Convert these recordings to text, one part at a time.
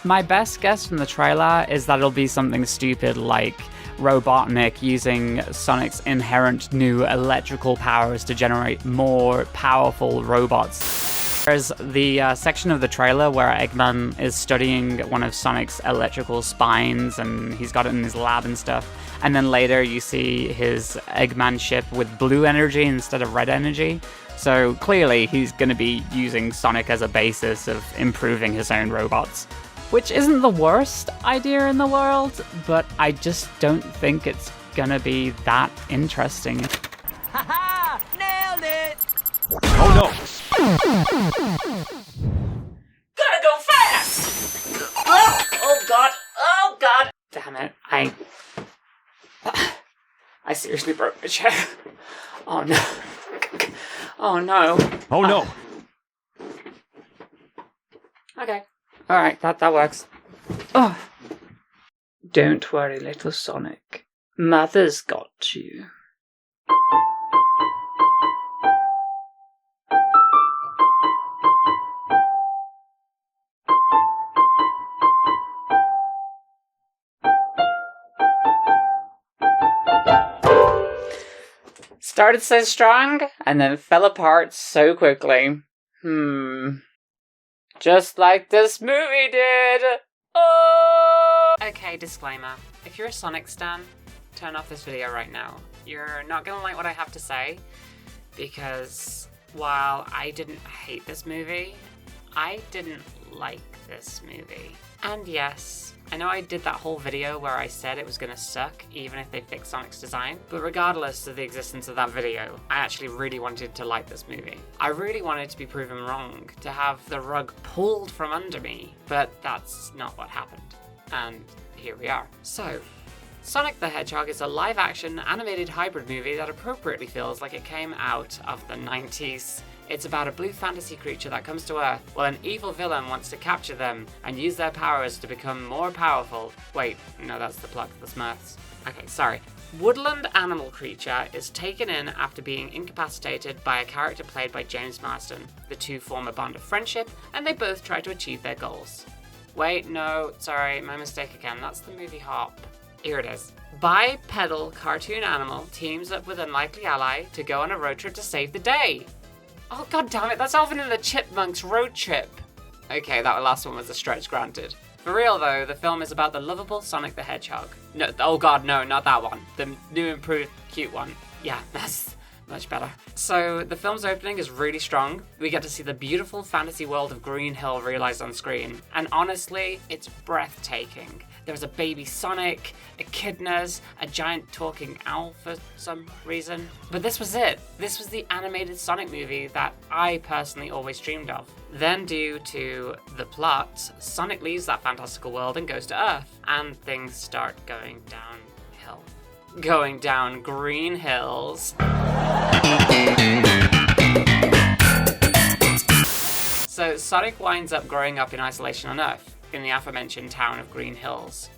My best guess from the trailer is that it'll be something stupid like Robotnik using Sonic's inherent new electrical powers to generate more powerful robots. There's the section of the trailer where Eggman is studying one of Sonic's electrical spines and he's got it in his lab and stuff. And then later you see his Eggman ship with blue energy instead of red energy. So clearly he's going to be using Sonic as a basis of improving his own robots. Which isn't the worst idea in the world, but I just don't think it's going to be that interesting. Ha-ha! Nailed it! Oh no! Gotta go fast! Oh god! Oh god! Damn it, I seriously broke the chair. Oh no. Oh no. Oh no! Okay. Alright, that works. Oh. Don't worry, little Sonic. Mother's got you. Started so strong, and then fell apart so quickly. Just like this movie did! Oh! Okay, disclaimer. If you're a Sonic stan, turn off this video right now. You're not gonna like what I have to say, because while I didn't hate this movie, I didn't like this movie. And yes, I know I did that whole video where I said it was gonna suck even if they fixed Sonic's design, but regardless of the existence of that video, I actually really wanted to like this movie. I really wanted to be proven wrong, to have the rug pulled from under me, but that's not what happened. And here we are. So, Sonic the Hedgehog is a live-action animated hybrid movie that appropriately feels like it came out of the 90s. It's about a blue fantasy creature that comes to Earth while an evil villain wants to capture them and use their powers to become more powerful. Wait, no, that's the plug for the Smurfs. Okay, sorry. Woodland animal creature is taken in after being incapacitated by a character played by James Marsden. The two form a bond of friendship and they both try to achieve their goals. Wait, no, sorry, my mistake again. That's the movie Hop. Here it is. Bipedal cartoon animal teams up with an unlikely ally to go on a road trip to save the day. Oh god damn it, that's Alvin and the Chipmunks road trip. Okay, that last one was a stretch granted. For real though, the film is about the lovable Sonic the Hedgehog. No, oh god, no, not that one. The new improved cute one. Yeah, that's much better. So the film's opening is really strong. We get to see the beautiful fantasy world of Green Hill realized on screen. And honestly, it's breathtaking. There's a baby Sonic, echidnas, a giant talking owl for some reason. But this was it. This was the animated Sonic movie that I personally always dreamed of. Then due to the plot, Sonic leaves that fantastical world and goes to Earth. And things start going downhill. Going down green hills. So Sonic winds up growing up in isolation on Earth, in the aforementioned town of Green Hills.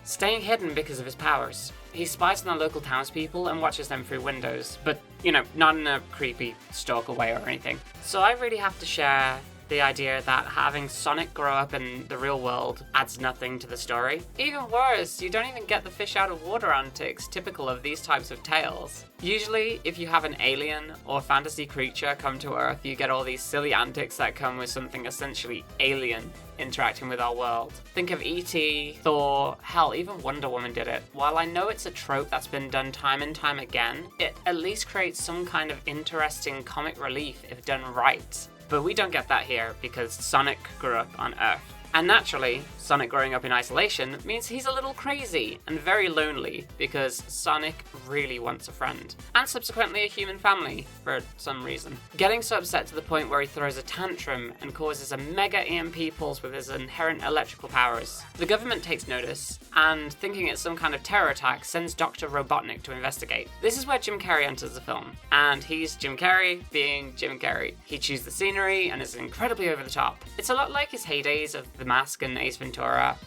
Staying hidden because of his powers. He spies on the local townspeople and watches them through windows, but, you know, not in a creepy stalker way or anything. So I really have to share the idea that having Sonic grow up in the real world adds nothing to the story. Even worse, you don't even get the fish out of water antics typical of these types of tales. Usually, if you have an alien or fantasy creature come to Earth, you get all these silly antics that come with something essentially alien interacting with our world. Think of E.T., Thor, hell, even Wonder Woman did it. While I know it's a trope that's been done time and time again, it at least creates some kind of interesting comic relief if done right. But we don't get that here because Sonic grew up on Earth. And naturally, Sonic growing up in isolation means he's a little crazy and very lonely because Sonic really wants a friend. And subsequently a human family, for some reason. Getting so upset to the point where he throws a tantrum and causes a mega EMP pulse with his inherent electrical powers. The government takes notice, and thinking it's some kind of terror attack, sends Dr. Robotnik to investigate. This is where Jim Carrey enters the film. And he's Jim Carrey being Jim Carrey. He chews the scenery and is incredibly over the top. It's a lot like his heydays of The Mask and Ace Ventura,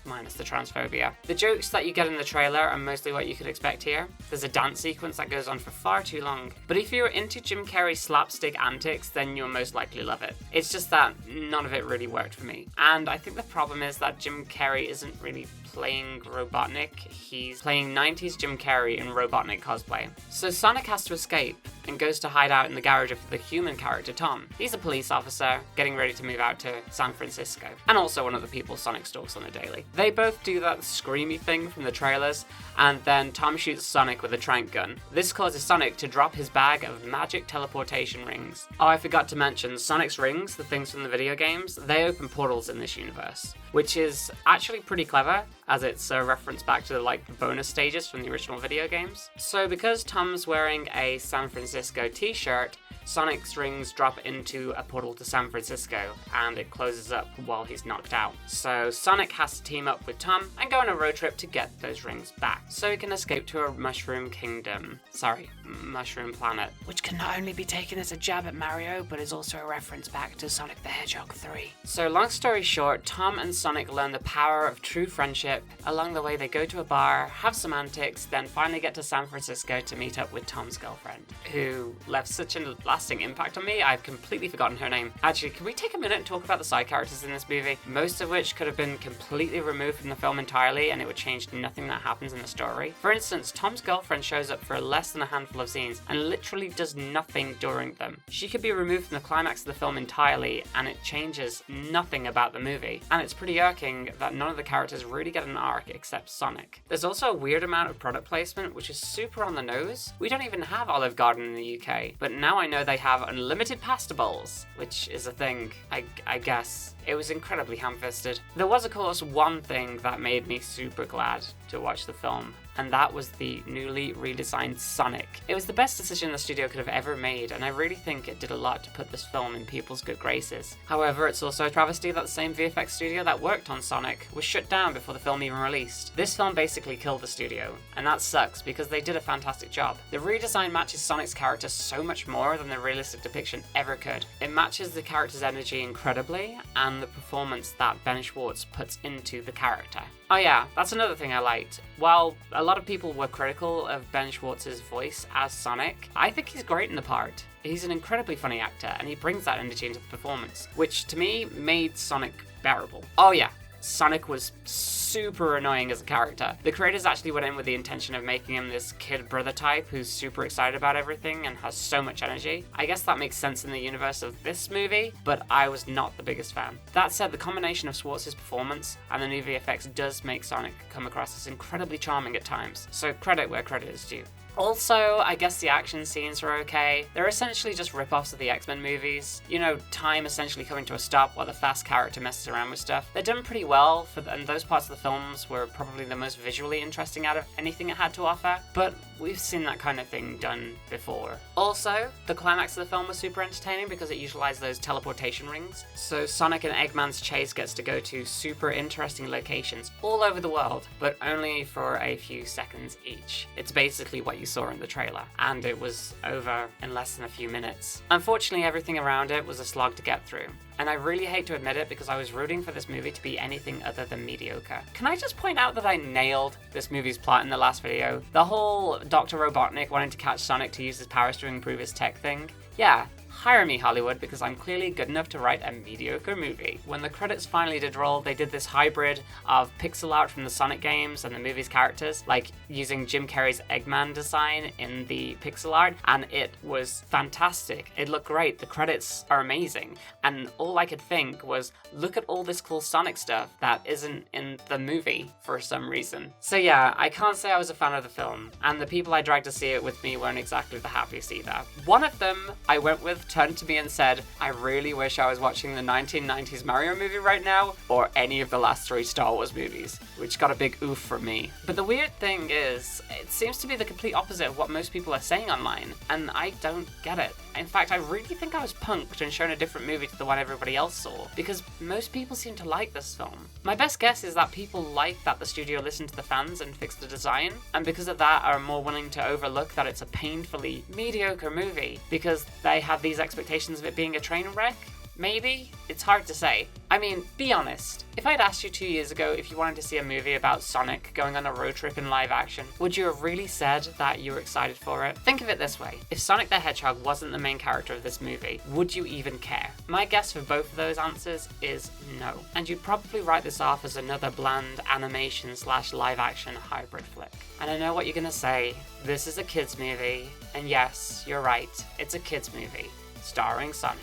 minus the transphobia. The jokes that you get in the trailer are mostly what you could expect here. There's a dance sequence that goes on for far too long, but if you're into Jim Carrey's slapstick antics, then you'll most likely love it. It's just that none of it really worked for me. And I think the problem is that Jim Carrey isn't really playing Robotnik, he's playing 90s Jim Carrey in Robotnik cosplay. So Sonic has to escape and goes to hide out in the garage of the human character Tom. He's a police officer getting ready to move out to San Francisco, and also one of the people Sonic stalks on a daily. They both do that screamy thing from the trailers, and then Tom shoots Sonic with a trank gun. This causes Sonic to drop his bag of magic teleportation rings. Oh, I forgot to mention, Sonic's rings, the things from the video games, they open portals in this universe, which is actually pretty clever, as it's a reference back to the bonus stages from the original video games. So because Tom's wearing a San Francisco t-shirt, Sonic's rings drop into a portal to San Francisco, and it closes up while he's knocked out. So Sonic has to team up with Tom and go on a road trip to get those rings back, so he can escape to a mushroom kingdom. Sorry, mushroom planet. Which can not only be taken as a jab at Mario, but is also a reference back to Sonic the Hedgehog 3. So long story short, Tom and Sonic learn the power of true friendship. Along the way they go to a bar, have some antics, then finally get to San Francisco to meet up with Tom's girlfriend, who left such a lasting impact on me, I've completely forgotten her name. Actually, can we take a minute and talk about the side characters in this movie? Most of which could have been completely removed from the film entirely, and it would change nothing that happens in the story. For instance, Tom's girlfriend shows up for less than a handful of scenes, and literally does nothing during them. She could be removed from the climax of the film entirely, and it changes nothing about the movie. And it's pretty irking that none of the characters really get an arc except Sonic. There's also a weird amount of product placement, which is super on the nose. We don't even have Olive Garden in the UK, but now I know they have unlimited pasta bowls, which is a thing, I guess. It was incredibly ham-fisted. There was, of course, one thing that made me super glad to watch the film, and that was the newly redesigned Sonic. It was the best decision the studio could have ever made, and I really think it did a lot to put this film in people's good graces. However, it's also a travesty that the same VFX studio that worked on Sonic was shut down before the film even released. This film basically killed the studio, and that sucks because they did a fantastic job. The redesign matches Sonic's character so much more than the realistic depiction ever could. It matches the character's energy incredibly, and the performance that Ben Schwartz puts into the character. Oh yeah, that's another thing I liked. While a lot of people were critical of Ben Schwartz's voice as Sonic, I think he's great in the part. He's an incredibly funny actor, and he brings that energy into the performance, which to me made Sonic bearable. Oh yeah, Sonic was super annoying as a character. The creators actually went in with the intention of making him this kid brother type who's super excited about everything and has so much energy. I guess that makes sense in the universe of this movie, but I was not the biggest fan. That said, the combination of Schwartz's performance and the new VFX does make Sonic come across as incredibly charming at times, so credit where credit is due. Also, I guess the action scenes are okay. They're essentially just rip-offs of the X-Men movies. You know, time essentially coming to a stop while the fast character messes around with stuff. They're done pretty well, and those parts of the films were probably the most visually interesting out of anything it had to offer, but we've seen that kind of thing done before. Also, the climax of the film was super entertaining because it utilized those teleportation rings. So Sonic and Eggman's chase gets to go to super interesting locations all over the world, but only for a few seconds each. It's basically what you saw in the trailer, and it was over in less than a few minutes. Unfortunately, everything around it was a slog to get through, and I really hate to admit it because I was rooting for this movie to be anything other than mediocre. Can I just point out that I nailed this movie's plot in the last video? The whole Dr. Robotnik wanting to catch Sonic to use his powers to improve his tech thing? Yeah. Hire me, Hollywood, because I'm clearly good enough to write a mediocre movie. When the credits finally did roll, they did this hybrid of pixel art from the Sonic games and the movie's characters, like using Jim Carrey's Eggman design in the pixel art, and it was fantastic. It looked great, the credits are amazing, and all I could think was, look at all this cool Sonic stuff that isn't in the movie for some reason. So yeah, I can't say I was a fan of the film, and the people I dragged to see it with me weren't exactly the happiest either. One of them I went with turned to me and said, I really wish I was watching the 1990s Mario movie right now, or any of the last 3 Star Wars movies, which got a big oof from me. But the weird thing is, it seems to be the complete opposite of what most people are saying online, and I don't get it. In fact, I really think I was punked and shown a different movie to the one everybody else saw, because most people seem to like this film. My best guess is that people like that the studio listened to the fans and fixed the design, and because of that are more willing to overlook that it's a painfully mediocre movie, because they had these expectations of it being a train wreck. Maybe? It's hard to say. I mean, be honest. If I'd asked you 2 years ago if you wanted to see a movie about Sonic going on a road trip in live action, would you have really said that you were excited for it? Think of it this way. If Sonic the Hedgehog wasn't the main character of this movie, would you even care? My guess for both of those answers is no. And you'd probably write this off as another bland animation / live action hybrid flick. And I know what you're gonna say. This is a kids movie. And yes, you're right. It's a kids movie. Starring Sonic.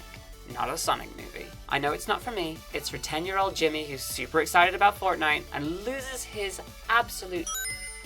Not a Sonic movie. I know it's not for me. It's for 10-year-old Jimmy who's super excited about Fortnite and loses his absolute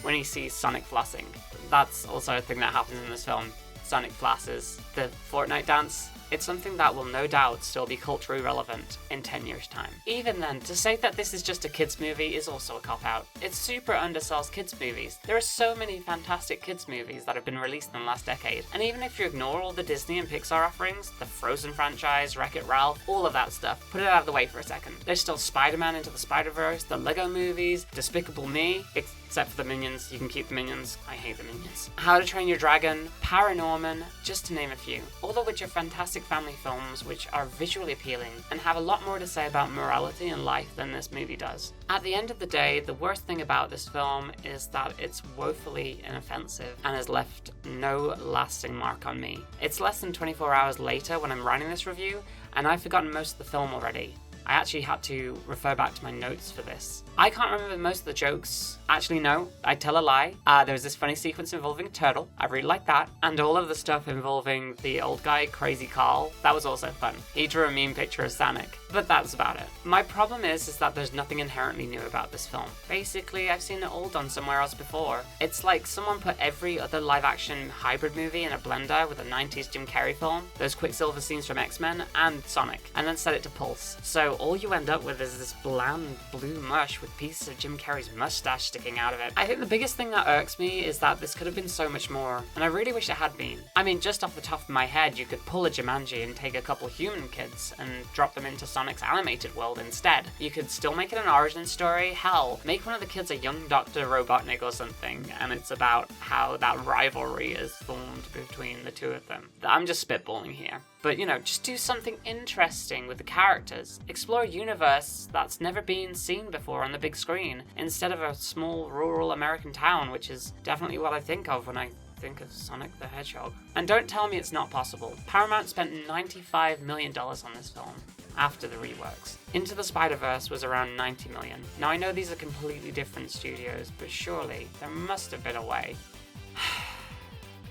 when he sees Sonic flossing. That's also a thing that happens in this film. Sonic flasses. The Fortnite dance. It's something that will no doubt still be culturally relevant in 10 years' time. Even then, to say that this is just a kids movie is also a cop-out. It super undersells kids movies. There are so many fantastic kids movies that have been released in the last decade, and even if you ignore all the Disney and Pixar offerings, the Frozen franchise, Wreck-It Ralph, all of that stuff, put it out of the way for a second. There's still Spider-Man Into the Spider-Verse, the Lego movies, Despicable Me, except for the Minions. You can keep the Minions. I hate the Minions. How to Train Your Dragon, Paranorman, just to name a few. All of which are fantastic family films which are visually appealing and have a lot more to say about morality and life than this movie does. At the end of the day, the worst thing about this film is that it's woefully inoffensive and has left no lasting mark on me. It's less than 24 hours later when I'm writing this review, and I've forgotten most of the film already. I actually had to refer back to my notes for this. I can't remember most of the jokes. Actually, no, I tell a lie. There was this funny sequence involving a turtle. I really liked that. And all of the stuff involving the old guy, Crazy Carl, that was also fun. He drew a meme picture of Sonic. But that's about it. My problem is that there's nothing inherently new about this film. Basically, I've seen it all done somewhere else before. It's like someone put every other live-action hybrid movie in a blender with a 90s Jim Carrey film, those Quicksilver scenes from X-Men, and Sonic, and then set it to pulse. So all you end up with is this bland blue mush with pieces of Jim Carrey's mustache sticking out of it. I think the biggest thing that irks me is that this could have been so much more, and I really wish it had been. I mean, just off the top of my head, you could pull a Jumanji and take a couple human kids and drop them into Sonic's animated world instead. You could still make it an origin story. Hell, make one of the kids a young Dr. Robotnik or something, and it's about how that rivalry is formed between the two of them. I'm just spitballing here. But, you know, just do something interesting with the characters. Explore a universe that's never been seen before on the big screen, instead of a small rural American town, which is definitely what I think of when I think of Sonic the Hedgehog. And don't tell me it's not possible. Paramount spent $95 million on this film after the reworks. Into the Spider-Verse was around $90 million. Now I know these are completely different studios, but surely there must have been a way.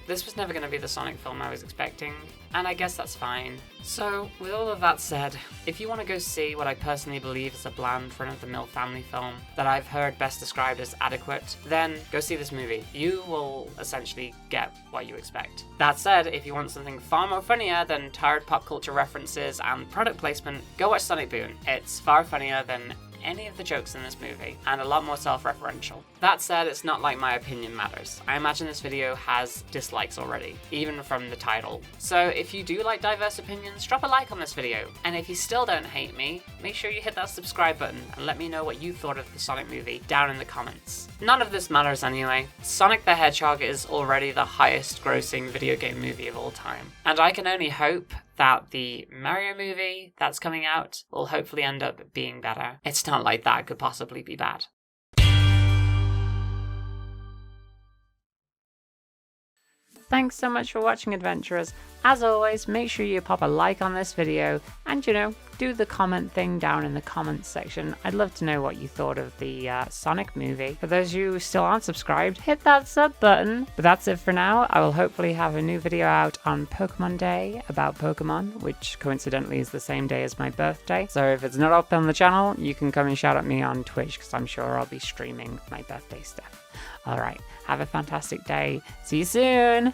This was never going to be the Sonic film I was expecting, and I guess that's fine. So, with all of that said, if you want to go see what I personally believe is a bland run-of-the-mill family film that I've heard best described as adequate, then go see this movie. You will essentially get what you expect. That said, if you want something far more funnier than tired pop culture references and product placement, go watch Sonic Boom. It's far funnier than any of the jokes in this movie, and a lot more self-referential. That said, it's not like my opinion matters. I imagine this video has dislikes already, even from the title. So if you do like diverse opinions, drop a like on this video. And if you still don't hate me, make sure you hit that subscribe button and let me know what you thought of the Sonic movie down in the comments. None of this matters anyway. Sonic the Hedgehog is already the highest grossing video game movie of all time. And I can only hope that the Mario movie that's coming out will hopefully end up being better. It's not like that could possibly be bad. Thanks so much for watching, adventurers. As always, make sure you pop a like on this video and, you know, do the comment thing down in the comments section. I'd love to know what you thought of the Sonic movie. For those of you who still aren't subscribed, hit that sub button. But that's it for now. I will hopefully have a new video out on Pokemon Day about Pokemon, which coincidentally is the same day as my birthday. So if it's not up on the channel, you can come and shout at me on Twitch, because I'm sure I'll be streaming my birthday stuff. Alright, have a fantastic day. See you soon!